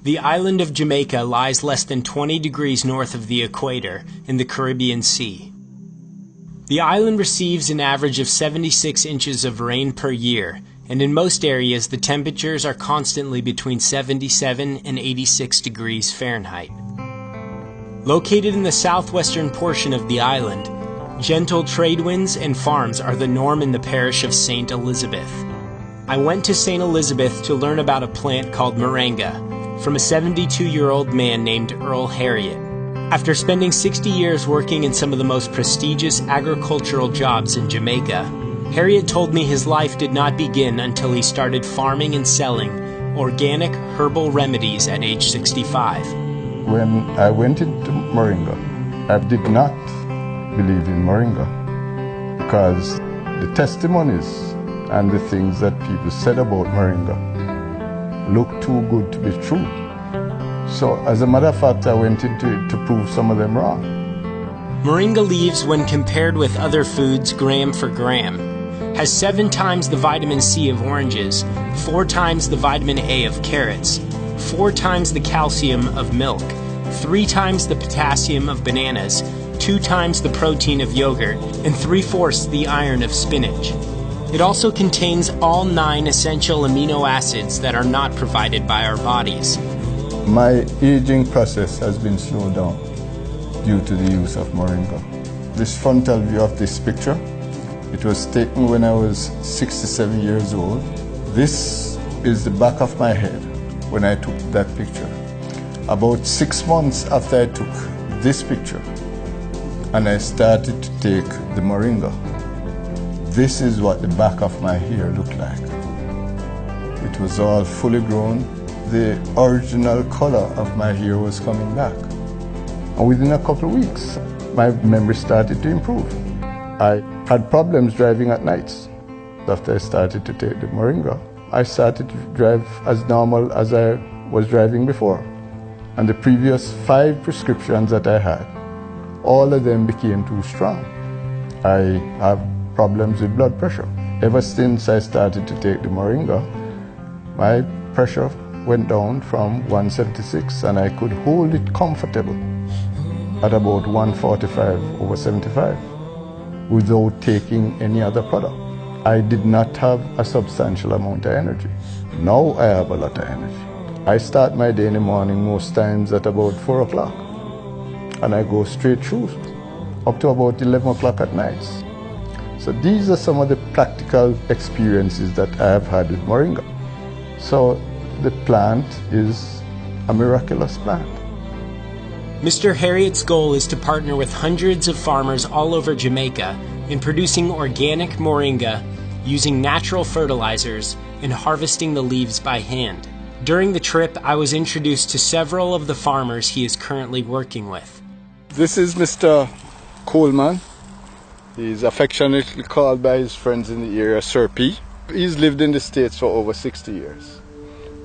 The island of Jamaica lies less than 20 degrees north of the equator in the Caribbean Sea. The island receives an average of 76 inches of rain per year, and in most areas the temperatures are constantly between 77 and 86 degrees Fahrenheit. Located in the southwestern portion of the island, gentle trade winds and farms are the norm in the parish of St. Elizabeth. I went to St. Elizabeth to learn about a plant called moringa from a 72-year-old man named Earl Harriet. After spending 60 years working in some of the most prestigious agricultural jobs in Jamaica, Harriet told me his life did not begin until he started farming and selling organic herbal remedies at age 65. When I went into moringa, I did not believe in moringa because the testimonies and the things that people said about moringa looked too good to be true. So as a matter of fact, I went into it to prove some of them wrong. Moringa leaves, when compared with other foods gram for gram, has 7 times the vitamin C of oranges, 4 times the vitamin A of carrots, 4 times the calcium of milk, 3 times the potassium of bananas, 2 times the protein of yogurt, and 3/4 the iron of spinach. It also contains all 9 essential amino acids that are not provided by our bodies. My aging process has been slowed down due to the use of moringa. This frontal view of this picture, it was taken when I was 67 years old. This is the back of my head when I took that picture. About 6 months after I took this picture and I started to take the moringa, this is what the back of my hair looked like. It was all fully grown. The original color of my hair was coming back. And within a couple of weeks, my memory started to improve. I had problems driving at nights. After I started to take the moringa, I started to drive as normal as I was driving before. And the previous 5 prescriptions that I had, all of them became too strong. I have problems with blood pressure. Ever since I started to take the moringa, my pressure went down from 176 and I could hold it comfortable at about 145/75 without taking any other product. I did not have a substantial amount of energy. Now I have a lot of energy. I start my day in the morning most times at about 4 o'clock and I go straight through up to about 11 o'clock at night. So these are some of the practical experiences that I have had with moringa. So the plant is a miraculous plant. Mr. Harriet's goal is to partner with hundreds of farmers all over Jamaica in producing organic moringa using natural fertilizers and harvesting the leaves by hand. During the trip, I was introduced to several of the farmers he is currently working with. This is Mr. Coleman. He's affectionately called by his friends in the area Sir P. He's lived in the States for over 60 years.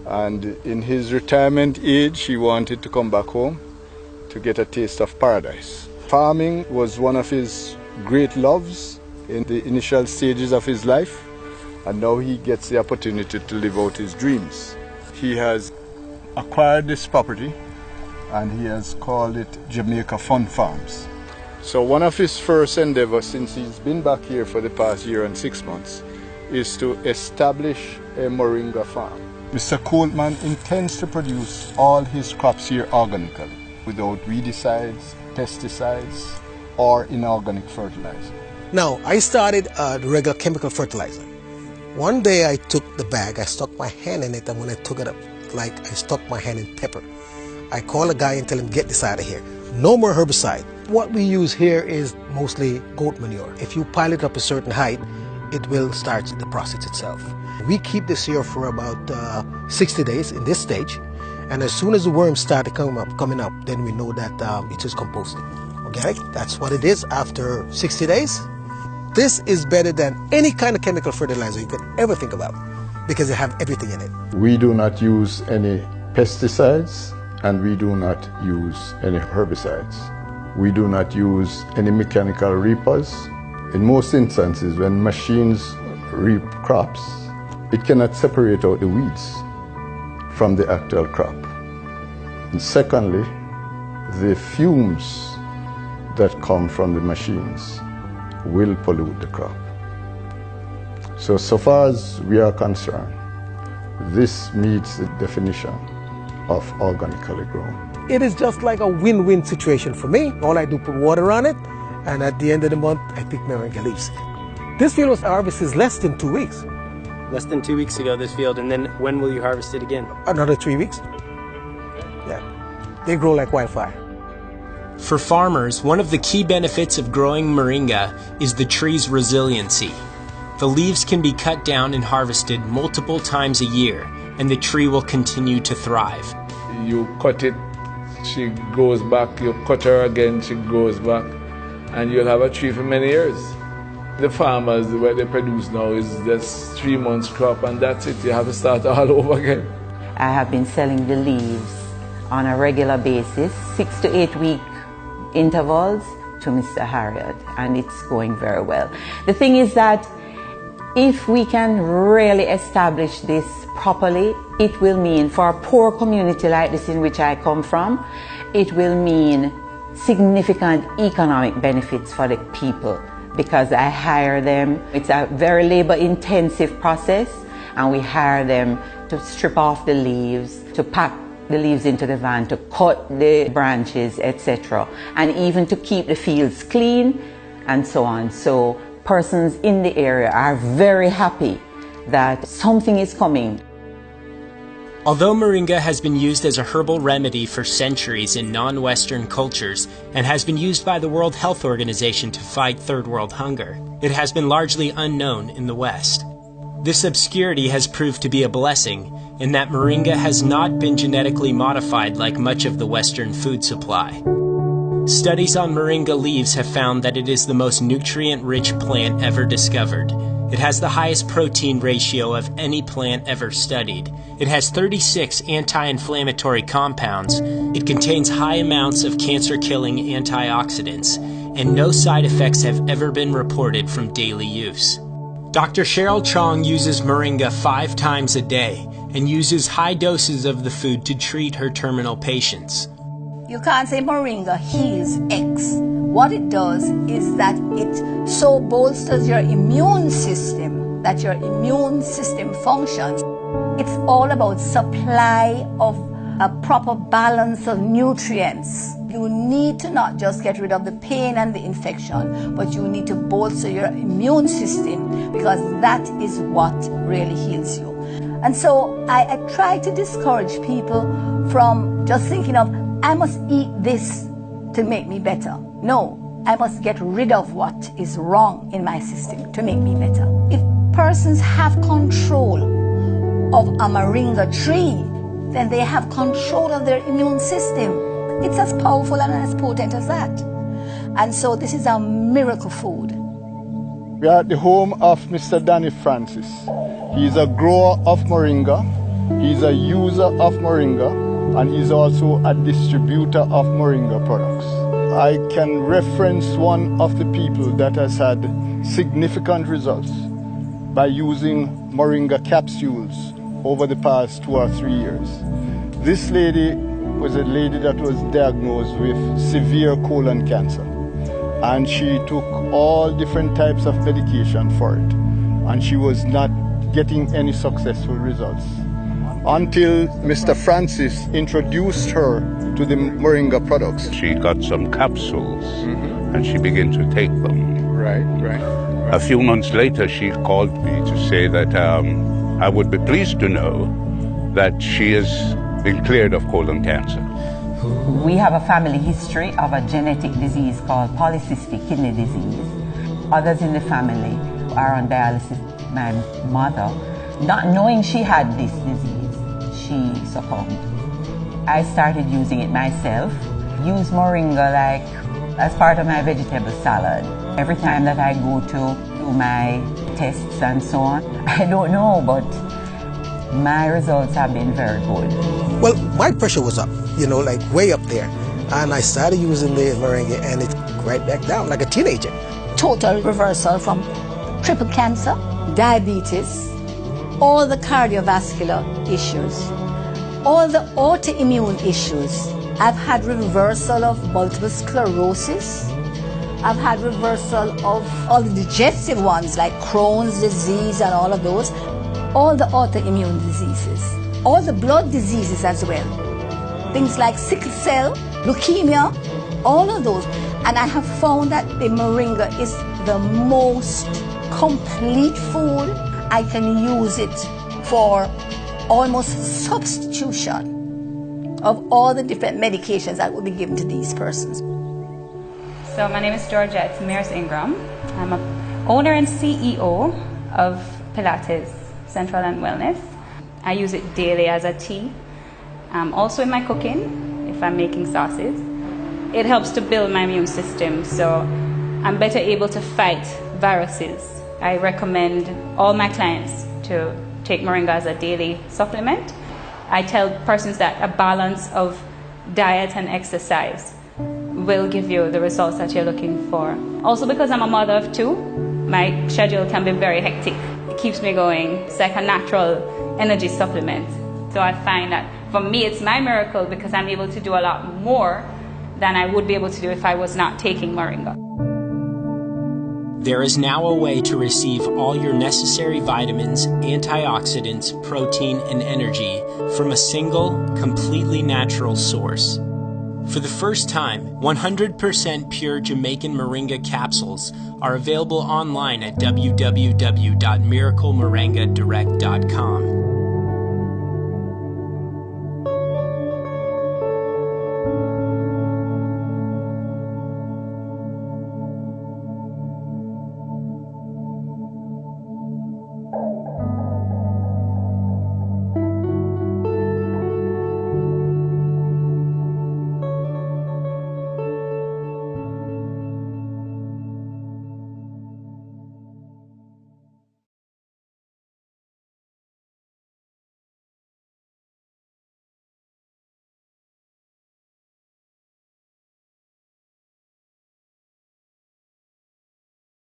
And in his retirement age, he wanted to come back home to get a taste of paradise. Farming was one of his great loves in the initial stages of his life, and now he gets the opportunity to live out his dreams. He has acquired this property and he has called it Jamaica Fun Farms. So one of his first endeavors since he's been back here for the past year and 6 months is to establish a moringa farm. Mr. Coleman intends to produce all his crops here organically, without weedicides, pesticides, or inorganic fertilizer. Now, I started the regular chemical fertilizer. One day I took the bag, I stuck my hand in it, and when I took it up, like I stuck my hand in pepper. I call a guy and tell him, get this out of here. No more herbicide. What we use here is mostly goat manure. If you pile it up a certain height, it will start the process itself. We keep this here for about 60 days in this stage, and as soon as the worms start coming up, then we know that it is composting. Okay, that's what it is after 60 days. This is better than any kind of chemical fertilizer you could ever think about because they have everything in it. We do not use any pesticides and we do not use any herbicides. We do not use any mechanical reapers. In most instances, when machines reap crops, it cannot separate out the weeds from the actual crop. And secondly, the fumes that come from the machines will pollute the crop. So far as we are concerned, this meets the definition of organically grown. It is just like a win-win situation for me. All I do put water on it, and at the end of the month, I pick moringa leaves. This field was harvested less than 2 weeks. Less than 2 weeks ago, this field, and then when will you harvest it again? Another 3 weeks. Yeah, they grow like wildfire. For farmers, one of the key benefits of growing moringa is the tree's resiliency. The leaves can be cut down and harvested multiple times a year, and the tree will continue to thrive. You cut it, she goes back, you cut her again, she goes back, and you'll have a tree for many years. The farmers, what they produce now is just 3 months crop, and that's it. You have to start all over again. I have been selling the leaves on a regular basis, 6 to 8 week intervals to Mr. Harriet, and it's going very well. The thing is that if we can really establish this properly, it will mean for a poor community like this in which I come from, it will mean significant economic benefits for the people because I hire them. It's a very labor-intensive process, and we hire them to strip off the leaves, to pack the leaves into the van, to cut the branches, etc., and even to keep the fields clean and so on. So persons in the area are very happy that something is coming. Although moringa has been used as a herbal remedy for centuries in non-Western cultures and has been used by the World Health Organization to fight third world hunger, it has been largely unknown in the West. This obscurity has proved to be a blessing in that moringa has not been genetically modified like much of the Western food supply. Studies on moringa leaves have found that it is the most nutrient-rich plant ever discovered. It has the highest protein ratio of any plant ever studied. It has 36 anti-inflammatory compounds. It contains high amounts of cancer-killing antioxidants, and no side effects have ever been reported from daily use. Dr. Cheryl Chong uses moringa 5 times a day and uses high doses of the food to treat her terminal patients. You can't say moringa heals X. What it does is that it so bolsters your immune system that your immune system functions. It's all about supply of a proper balance of nutrients. You need to not just get rid of the pain and the infection, but you need to bolster your immune system because that is what really heals you. And so I try to discourage people from just thinking of, I must eat this to make me better. No, I must get rid of what is wrong in my system to make me better. If persons have control of a moringa tree, then they have control of their immune system. It's as powerful and as potent as that. And so this is a miracle food. We are at the home of Mr. Danny Francis. He's a grower of moringa, he's a user of moringa, and he's also a distributor of moringa products. I can reference one of the people that has had significant results by using moringa capsules over the past 2 or 3 years. This lady was a lady that was diagnosed with severe colon cancer, and she took all different types of medication for it, and she was not getting any successful results until Mr. Francis introduced her to the moringa products. She got some capsules and she began to take them. Right. A few months later, she called me to say that I would be pleased to know that she has been cleared of colon cancer. We have a family history of a genetic disease called polycystic kidney disease. Others in the family are on dialysis. My mother, not knowing she had this disease, she succumbed. I started using it myself. Use moringa like as part of my vegetable salad. Every time that I go to do my tests and so on, I don't know, but my results have been very good. Well, my pressure was up, like way up there. And I started using the moringa and it right back down like a teenager. Total reversal from triple cancer, diabetes, all the cardiovascular issues. all the autoimmune issues. I've had reversal of multiple sclerosis. I've had reversal of all the digestive ones like Crohn's disease and all of those. All the autoimmune diseases. All the blood diseases as well. Things like sickle cell, leukemia, all of those. And I have found that the moringa is the most complete food. I can use it for almost substitution of all the different medications that will be given to these persons. So my name is Georgette Mears Ingram. I'm an owner and CEO of Pilates Central and Wellness. I use it daily as a tea. Also in my cooking, if I'm making sauces. It helps to build my immune system, so I'm better able to fight viruses. I recommend all my clients to take moringa as a daily supplement. I tell persons that a balance of diet and exercise will give you the results that you're looking for. Also, because I'm a mother of two, my schedule can be very hectic. It keeps me going. It's like a natural energy supplement. So I find that for me it's my miracle because I'm able to do a lot more than I would be able to do if I was not taking moringa. There is now a way to receive all your necessary vitamins, antioxidants, protein, and energy from a single, completely natural source. For the first time, 100% pure Jamaican moringa capsules are available online at www.miraclemoringadirect.com.